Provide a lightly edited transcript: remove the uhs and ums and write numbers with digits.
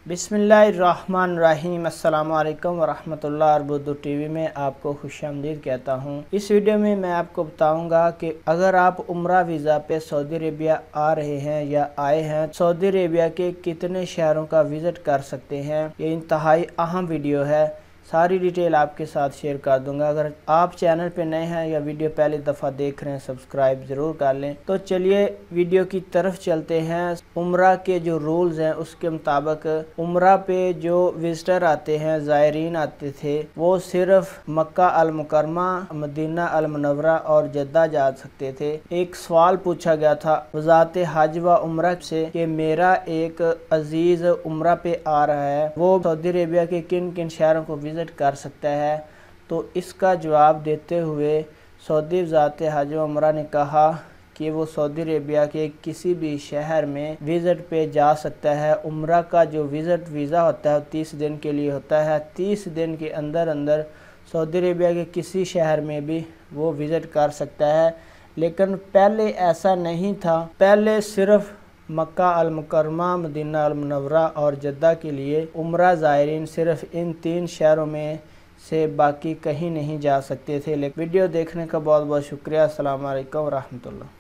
बिस्मिल्लाहिर्रहमानिर्रहीम अस्सलाम वालेकुम वरहमतुल्लाह। अर्बुद्दू टीवी में आपको खुशामदीद कहता हूँ। इस वीडियो में मैं आपको बताऊंगा कि अगर आप उम्रा वीज़ा पे सऊदी अरेबिया आ रहे हैं या आए हैं, सऊदी अरेबिया के कितने शहरों का विज़िट कर सकते हैं। ये इंतहाई अहम वीडियो है, सारी डिटेल आपके साथ शेयर कर दूंगा। अगर आप चैनल पे नए हैं या वीडियो पहली दफ़ा देख रहे हैं, सब्सक्राइब ज़रूर कर लें। तो चलिए वीडियो की तरफ चलते हैं। उम्रा के जो रूल्स हैं उसके मुताबिक उम्रा पे जो विजिटर आते हैं, ज़ायरीन आते थे, वो सिर्फ मक्का अल मुकरमा, मदीना अल मुनव्वरा और जद्दा जा सकते थे। एक सवाल पूछा गया था वज़ारत हज व उम्रा से कि मेरा एक अजीज़ उम्रा पे आ रहा है, वो सऊदी अरेबिया के किन किन शहरों को विज़िट कर सकता है। तो इसका जवाब देते हुए सऊदी वज़ारत हज व उम्रा ने कहा कि वो सऊदी अरेबिया के किसी भी शहर में विज़िट पे जा सकता है। उम्रा का जो विज़िट वीज़ा होता है 30 दिन के लिए होता है। 30 दिन के अंदर अंदर सऊदी अरेबिया के किसी शहर में भी वो विज़िट कर सकता है। लेकिन पहले ऐसा नहीं था, पहले सिर्फ मक्का अल मुकरमा, मदीना अल मुनव्वरा और जद्दा के लिए उम्रा ज़ायरीन सिर्फ इन 3 शहरों में से बाकी कहीं नहीं जा सकते थे। लेकिन वीडियो देखने का बहुत बहुत शुक्रिया। अस्सलाम वालेकुम रहमतुल्लाह।